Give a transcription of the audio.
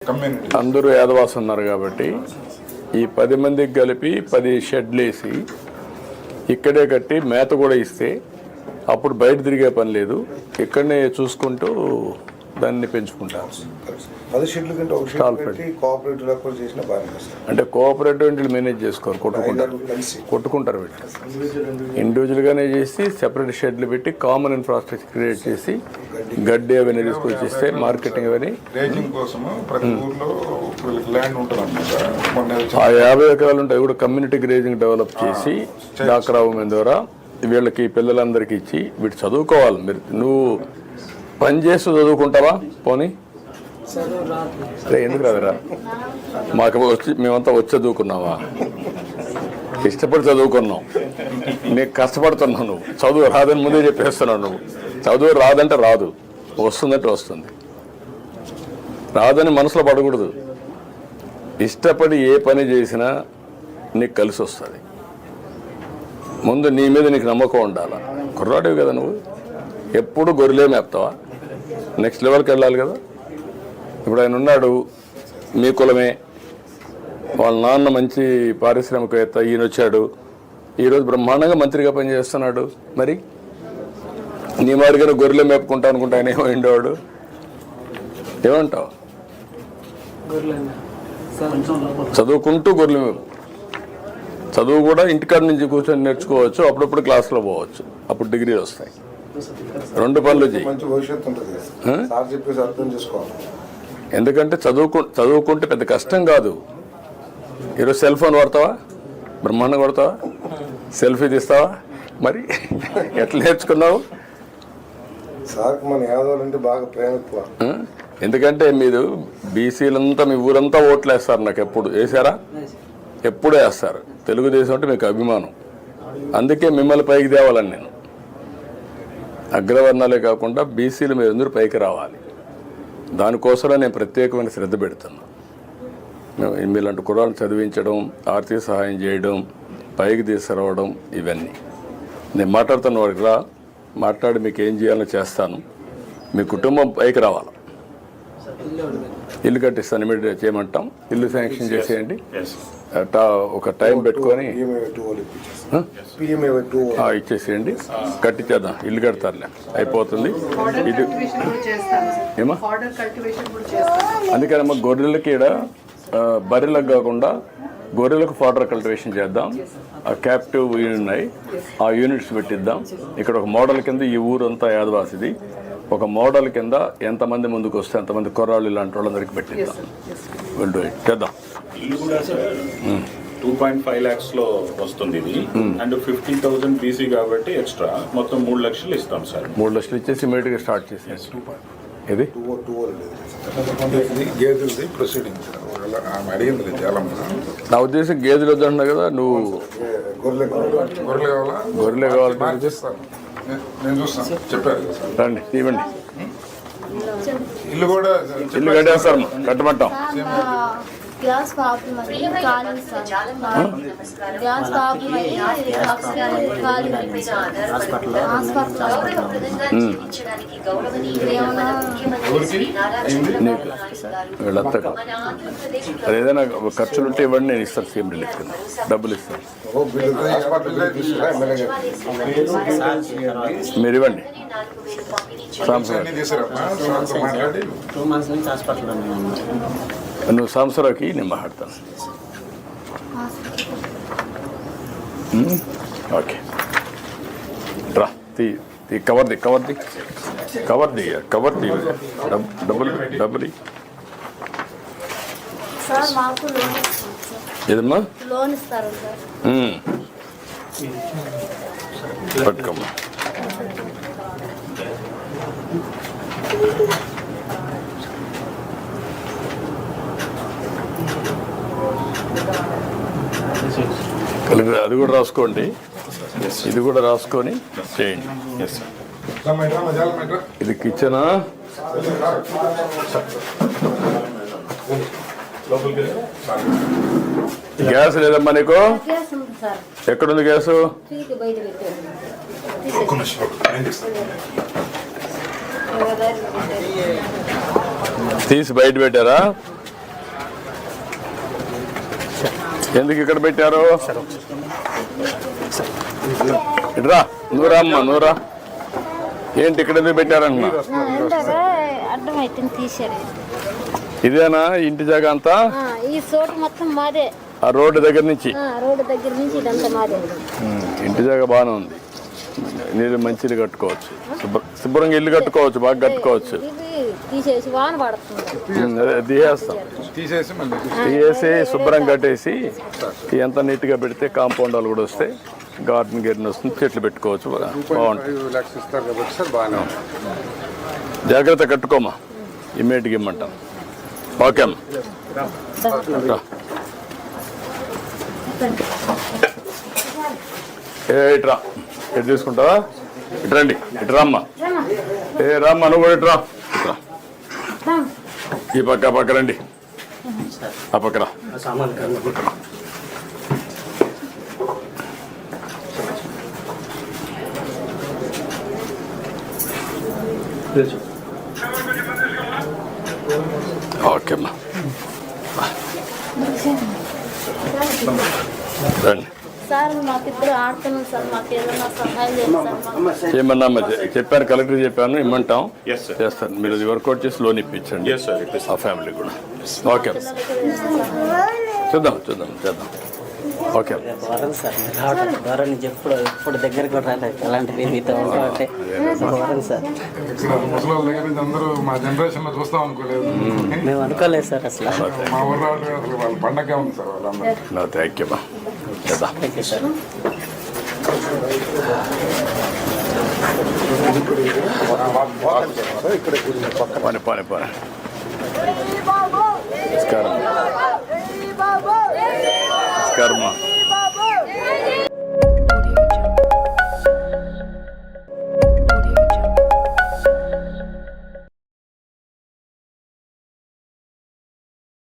అందరూ యాదవాసు ఉన్నారు కాబట్టి ఈ 10 మందికి కలిపి 10 షెడ్లు వేసి ఇక్కడే కట్టి మేత కూడా ఇస్తే అప్పుడు బయట తిరిగే పని లేదు, ఇక్కడనే చూసుకుంటూ దాన్ని పెంచుకుంటారు. 10 షెడ్లు కంటే ఒక షెడ్ పెట్టి కోఆపరేటివ్ కూడా చేసిన బాగా. అంటే కోఆపరేటివ్ వీళ్ళు మేనేజ్ చేసుకోరు, కొట్టుకుంటారు వీళ్ళు. ఇండివిజువల్గానే చేసి సెపరేట్ షెడ్లు పెట్టి కామన్ ఇన్ఫ్రాస్ట్రక్చర్ క్రియేట్ చేసి గడ్డి అవన్నీ తీసుకొచ్చిస్తే మార్కెటింగ్ అవన్నీ. ఆ 50 ఎకరాలు ఉంటాయి కూడా కమ్యూనిటీ గ్రేజింగ్ డెవలప్ చేసి డాక్రా ఉమెన్ ద్వారా వీళ్ళకి పిల్లలందరికీ ఇచ్చి వీటి చదువుకోవాలి. మీరు నువ్వు పని చేస్తూ చదువుకుంటావా? పోనీ ఎందుకు రాదురా? మాకు వచ్చి మేమంతా వచ్చి చదువుకున్నావా? ఇష్టపడి చదువుకున్నావు, నీకు కష్టపడుతున్నావు. నువ్వు చదువు రాదని ముందే చెప్పేస్తున్నావు. నువ్వు చదువు రాదంటే రాదు, వస్తుందంటే వస్తుంది. రాదని మనసులో పడకూడదు. ఇష్టపడి ఏ పని చేసినా నీకు కలిసి వస్తుంది. ముందు నీ మీద నీకు నమ్మకం ఉండాలా. కుర్రాడివి కదా నువ్వు, ఎప్పుడు గొర్రెలే మేపుతావా? నెక్స్ట్ లెవెల్కి వెళ్ళాలి కదా. ఇప్పుడు ఆయన ఉన్నాడు, మీ కులమే, వాళ్ళ నాన్న మంచి పారిశ్రామికవేత్త, ఈయన వచ్చాడు, ఈరోజు బ్రహ్మాండంగా మంత్రిగా పనిచేస్తున్నాడు. మరి నీ మారిగా గొర్రెలే మేపుకుంటా అనుకుంటా ఆయన ఏమైండేవాడు? ఏమంటావు? చదువుకుంటూ గొర్రెలు మేపు. చదువు కూడా ఇంటికాడ నుంచి కూర్చొని నేర్చుకోవచ్చు, అప్పుడప్పుడు క్లాసులో పోవచ్చు, అప్పుడు డిగ్రీలు వస్తాయి. 2 పనులు చేయి. ఎందుకంటే చదువుకుంటే పెద్ద కష్టం కాదు. ఈరోజు సెల్ ఫోన్ వాడతావా? బ్రహ్మాండంగా కొడతావా? సెల్ఫీ తీస్తావా? మరి ఎట్లా నేర్చుకున్నావు? ఎందుకంటే మీరు బీసీలంతా మీ ఊరంతా ఓట్లు వేస్తారు. నాకు ఎప్పుడు వేసారా? ఎప్పుడు వేస్తారు. తెలుగుదేశం అంటే మీకు అభిమానం, అందుకే మిమ్మల్ని పైకి తేవాలని నేను. అగ్రవర్ణాలే కాకుండా బీసీలు మీరు అందరూ పైకి రావాలి. దానికోసమే నేను ప్రత్యేకమైన శ్రద్ధ పెడుతున్నాను. మీలాంటి కుర్రాలను చదివించడం, ఆర్థిక సహాయం చేయడం, పైకి తీసుకురావడం, ఇవన్నీ నేను మాట్లాడుతున్న వాడికి రా, మాట్లాడి మీకు ఏం చేయాలో చేస్తాను. మీ కుటుంబం పైకి రావాలి. ఇల్లు కట్టిస్తాను, ఇమీడియట్ చేయమంటాం. ఇల్లు శాంక్షన్ చేసేయండి, ఒక టైం పెట్టుకొని ఇచ్చేసేయండి, కట్టించేద్దాం. ఇల్లు కడతారులే, అయిపోతుంది. ఇది ఏమా అందుకనమ్మా గొర్రెలకి ఇక్కడ బర్రెలకు కాకుండా గొర్రెలకు ఫాడర్ కల్టివేషన్ చేద్దాం. ఆ క్యాప్టివ్ ఉన్నాయి, ఆ యూనిట్స్ పెట్టిద్దాం. ఇక్కడ ఒక మోడల్ కింద ఈ ఊరంతా యాదవాసిది. ఒక మోడల్ కింద ఎంతమంది ముందుకు వస్తే ఎంతమంది కుర్రాళ్ళు ఇలాంటి వాళ్ళందరికీ పెట్టిద్దాం. చేద్దాం. ఇల్లు కూడా సార్ 2.5 lakhs లో వస్తుంది ఇది. అండ్ 50,000 బీసీ కాబట్టి ఎక్స్ట్రా మొత్తం 3 లక్షలు ఇస్తాం సార్. 3 లక్షలు ఇచ్చేసి ఇమీడియట్గా స్టార్ట్ చేసేసి ఇది నా ఉద్దేశం గేదెలు వద్దంటున్నా కదా. నువ్వు గొర్రెలే కావాలి. రండి, ఇవ్వండి. ఇల్లు కట్టేస్తారు, కట్టమంటాం. గ్యాస్ ప్రాబ్లం ఏదైనా ఖర్చులుంటే ఇవ్వండి, నేను ఇస్తాను. సీఎం రిలీఫ్ కింద డబ్బులు ఇస్తాను, మీరు ఇవ్వండి. నువ్వు సంవత్సరానికి నేను మాట్లాడతాను. ఓకే రా, కవర్ది డబ్బులు ఏదమ్మా పట్టుకోమ్మా. అది కూడా రాసుకోండి, ఇది కూడా రాసుకొని చేయండి. ఇది కిచెనా? గ్యాస్ లేదమ్మా నీకు? ఎక్కడుంది గ్యాసు? తీసి బయట పెట్టారా? ఎందుకు ఇక్కడ పెట్టారు? ఇట్రా, నువ్వురా. ఏంటి ఇక్కడ ఎందుకు పెట్టారన్నా? అడ్డం అయితే తీసారు. ఇదేనా ఇంటి జాగా అంతా? ఈ చోటు మొత్తం మాదే. ఆ రోడ్డు దగ్గర నుంచి రోడ్డు దగ్గర నుంచి ఇదంతా మాదే. ఇంటి జాగా బాగానే ఉంది. నీళ్ళు మంచిది కట్టుకోవచ్చు, శుభ్రంగా ఇల్లు కట్టుకోవచ్చు, బాగా కట్టుకోవచ్చు. ఇది తీసేసి వాన పడుతుంది. అదే తీసేసి శుభ్రం కట్టేసి ఎంత నీట్గా పెడితే కాంపౌండ్ వాళ్ళు కూడా వస్తాయి, గార్డెన్ వస్తుంది, చెట్లు పెట్టుకోవచ్చు, బాగుంటుంది. జాగ్రత్త కట్టుకోమా, ఇమ్మీడియట్గా ఇమ్మంటాం. ఓకే అమ్మా. ఇట్రా, ఎటు తీసుకుంటావా? ఇటు రండి, ఇటు రామ్మా. రామ్మా, నువ్వు కూడా ఇట్రా. ఈ పక్క రండి, ఆ పక్కరా. ఓకే అమ్మా, రండి. సార్ మాకిద్దరు ఆడుతున్నాం సార్, మాకు ఏదైనా సహాయం చేయండి సార్. ఏమన్నా చెప్పాను, కలెక్టర్ చెప్పాను, ఇమ్మంటాం. Yes, sir. చేస్తాను. మీరు అది వర్కౌట్ చేసి లోన్ ఇప్పించండి. Yes, sir. ఆ ఫ్యామిలీ కూడా. ఓకే, చూద్దాం. ఓకే. వరం సార్ రావడం ద్వారా నుంచి ఎప్పుడు దగ్గరికి కూడా రాలేదు. అలాంటివి మీతో అంటే వరం సార్. ముసలి దగ్గర నుంచి అందరూ మా జనరేషన్ లో చూస్తాం అనుకోలేదు. మేము అనుకోలేదు సార్ అసలు. మా ఊరు అసలు వాళ్ళ పండగ ఉంది సార్ వాళ్ళందరూ. థ్యాంక్ యూ అమ్మా. చేద్దాం. Thank you sir. పని నమస్కారం. నమస్కారం.